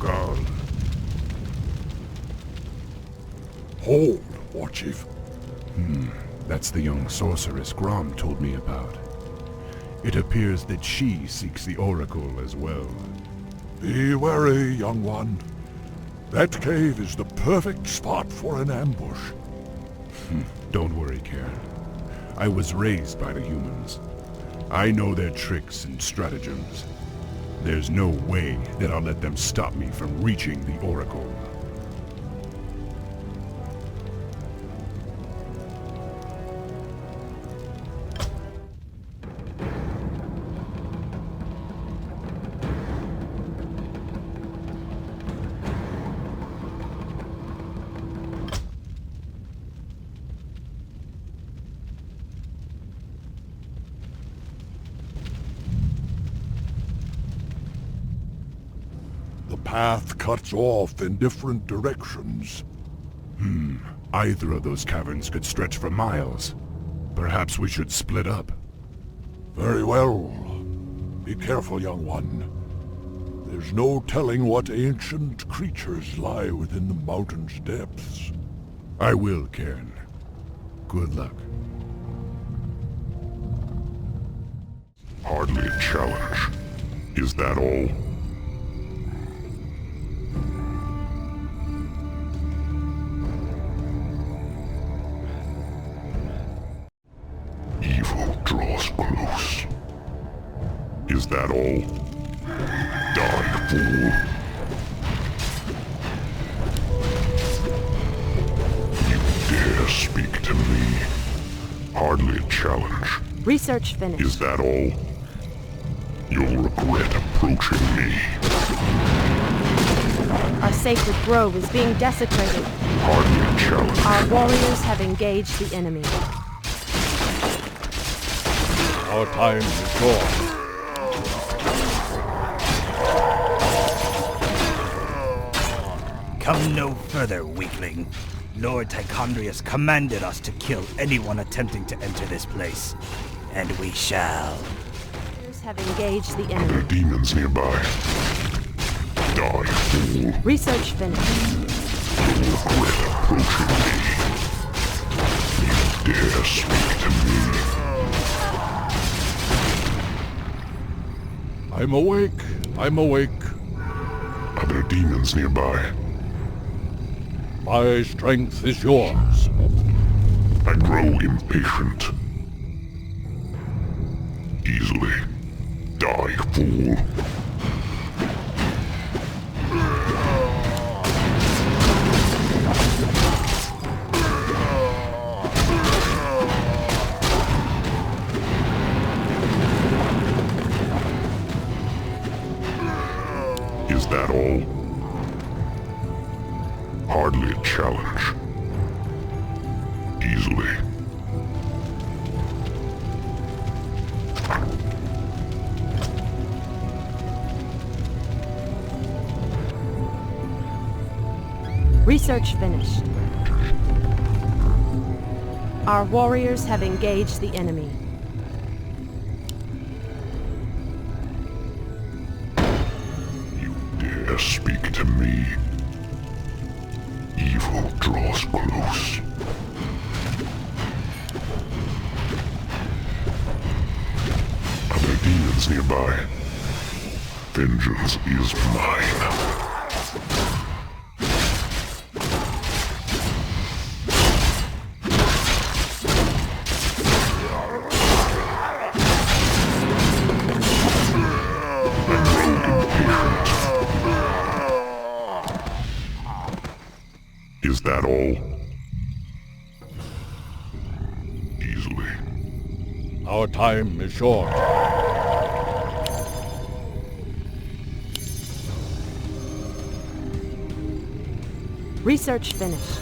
WRLD. Hold, War Chief. That's the young sorceress Grom told me about. It appears that she seeks the Oracle as well. Be wary, young one. That cave is the perfect spot for an ambush. Don't worry, Cairn. I was raised by the humans. I know their tricks and stratagems. There's no way that I'll let them stop me from reaching the Oracle. The path cuts off in different directions. Either of those caverns could stretch for miles. Perhaps we should split up. Very well. Be careful, young one. There's no telling what ancient creatures lie within the mountain's depths. I will, Cairn. Good luck. Hardly a challenge. Is that all? Evil draws close. Is that all? Die, fool. You dare speak to me? Hardly a challenge. Research finished. Is that all? You'll regret approaching me. Our sacred grove is being desecrated. Hardly a challenge. Our warriors have engaged the enemy. Our time is short. Come no further, weakling. Lord Tichondrius commanded us to kill anyone attempting to enter this place. And we shall. Warriors have engaged the There are enemy. demons nearby. Die, fool. Research finished. You'll regret approaching me. You dare speak to me? I'm awake. I'm awake. Are there demons nearby? My strength is yours. I grow impatient. Easily. Die, fool. Is that all? Hardly a challenge. Easily. Research finished. Our warriors have engaged the enemy. You dare speak to me? Evil draws close. Are there demons nearby? Vengeance is mine. Is that all? Easily. Our time is short. Research finished.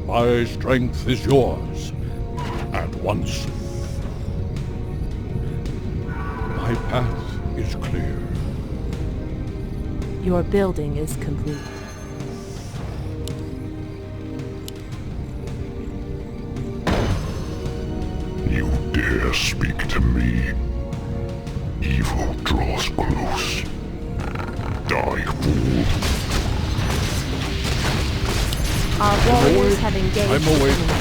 My strength is yours. At once. My path is clear. Your building is complete. You dare speak to me? Evil draws close. Die, fool. Our warriors have engaged I'm the awake. enemy.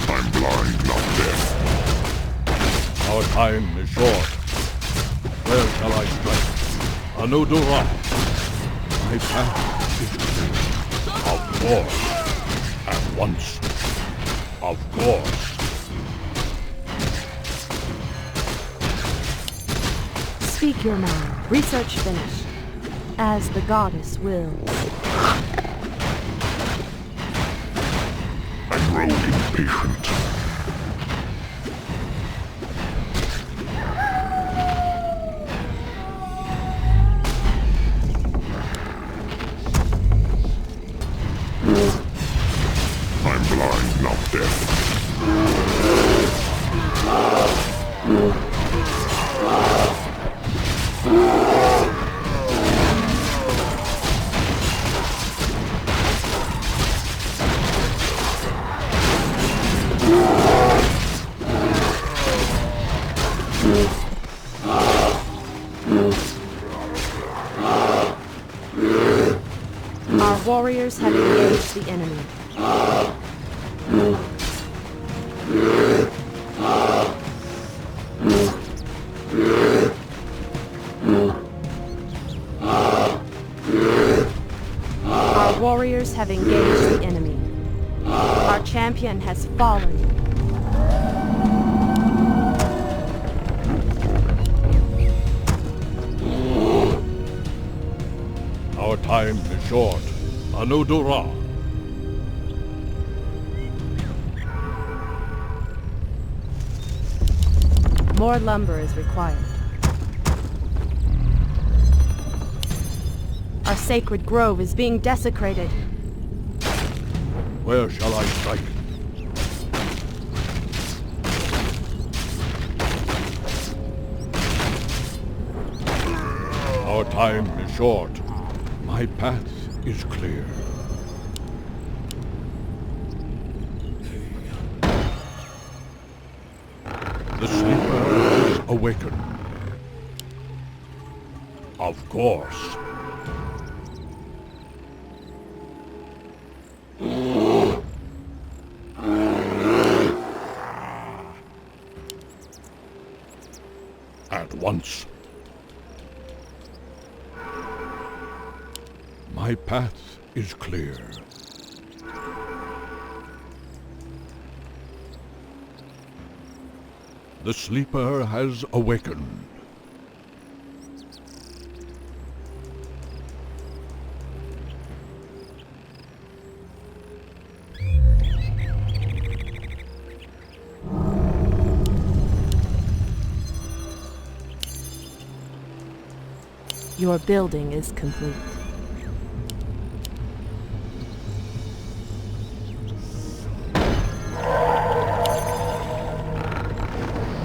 I'm blind, not deaf. Our time is short. Where shall I strike? Anudura. My path is clear. Of course. At once. Of course. Speak your mind. Research finished. As the goddess wills. I grow impatient. I'm blind, not deaf. Our warriors have engaged the enemy. Our warriors have engaged the enemy. Our champion has fallen. Our time is short. Anudura. More lumber is required. Our sacred grove is being desecrated. Where shall I strike? Our time is short. My path is clear. The sleeper has awakened. Of course. At once. My path is clear. The sleeper has awakened. Your building is complete.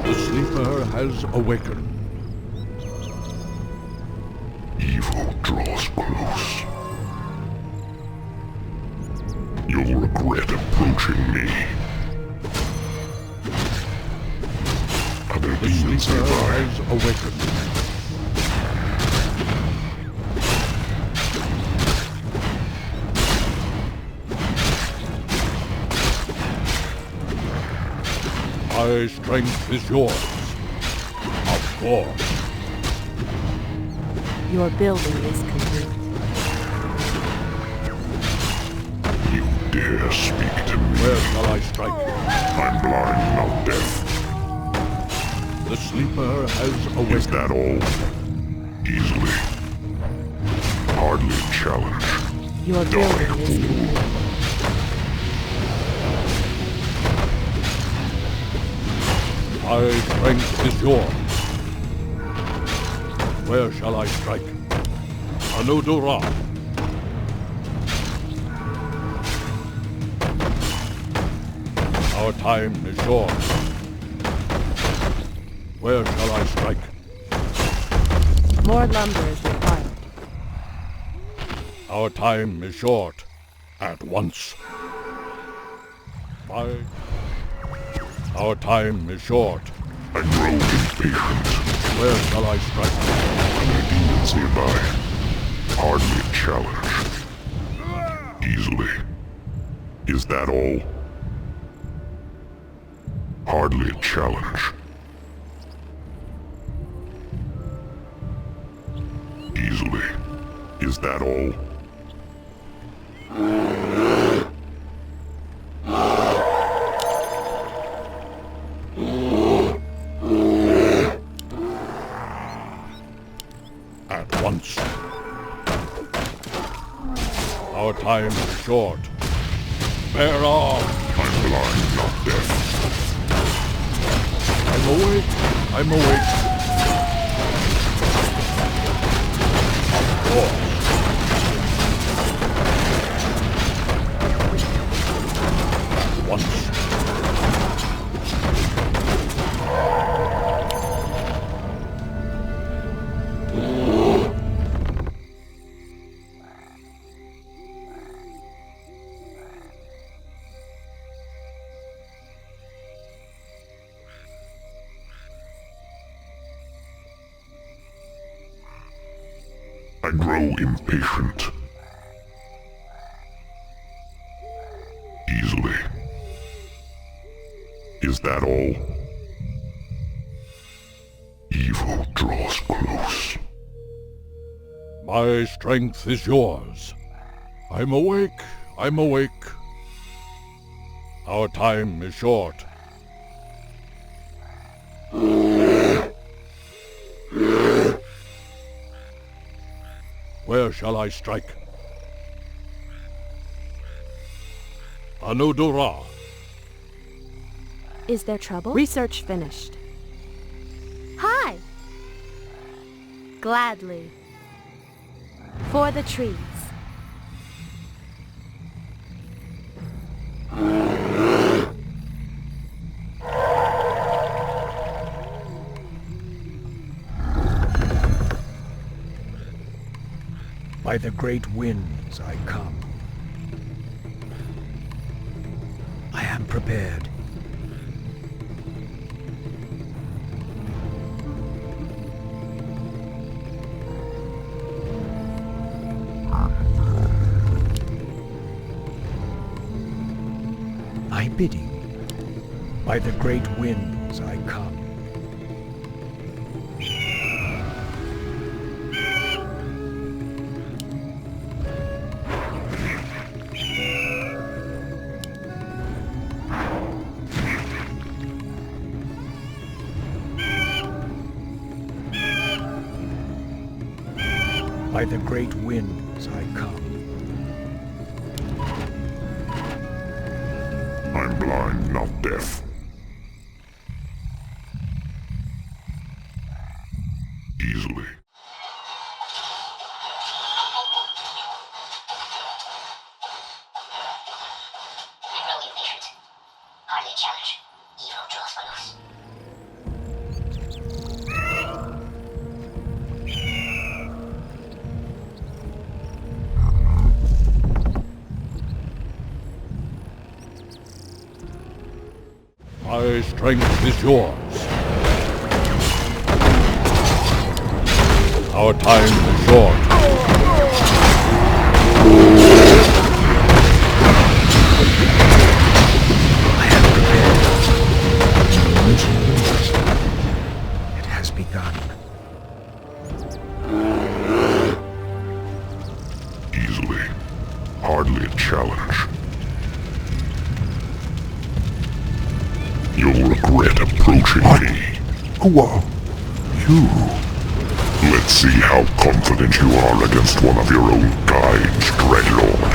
The sleeper has awakened. Evil draws close. You'll regret approaching me. Other The demons sleeper nearby. has awakened. My strength is yours. Of course. Your building is complete. You dare speak to me. Where shall I strike? I'm blind, not deaf. The sleeper has Is awakened. that all? Easily. Hardly a challenge. Your building is complete. My strength is yours. Where shall I strike? Anudura. Our time is short. Where shall I strike? More lumber is required. Our time is short. At once. Our time is short. I grow impatient. impatient. Where shall I strike? Any demons nearby? Hardly a challenge. Easily. Is that all? Hardly a challenge. Easily. Is that all? At once. Our time is short. Bear arms. I'm blind, not deaf. I'm awake. I'm awake. At once. I grow impatient. Easily. Is that all? Evil draws close. My strength is yours. I'm awake. I'm awake. Our time is short. Where shall I strike? Anudura. Is there trouble? Research finished. Hi! Gladly. For the trees. By the great winds I come. I am prepared. My bidding. By the great winds I come. By the great winds I come. I'm blind, not deaf. Easily. I'm really impatient. Hardly a challenge. Evil draws close. My strength is yours. Our time is short. I am prepared. It has begun. Easily. Hardly a challenge. You'll regret approaching me. Who are you? Let's see how confident you are against one of your own kind, Dreadlord.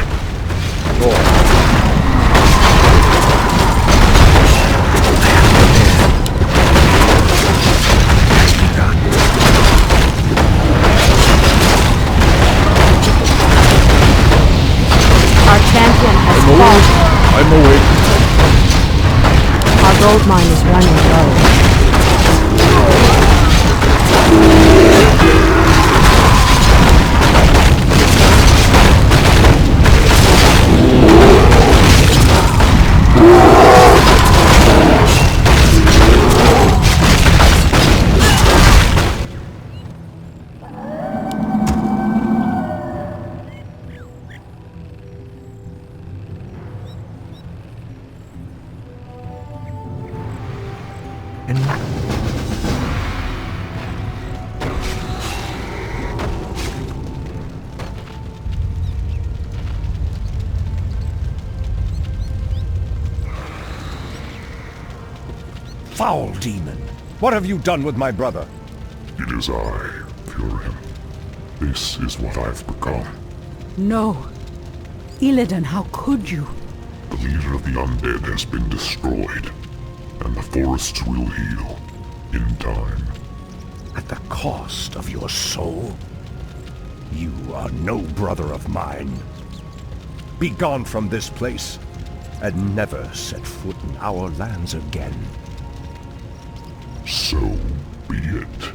Has begun. Our champion has fallen. I'm awake. Our gold mine is running low. Foul demon! What have you done with my brother? It is I, Furin. This is what I've become. No. Illidan, how could you? The leader of the undead has been destroyed, and the forests will heal in time. At the cost of your soul? You are no brother of mine. Be gone from this place, and never set foot in our lands again. So be it.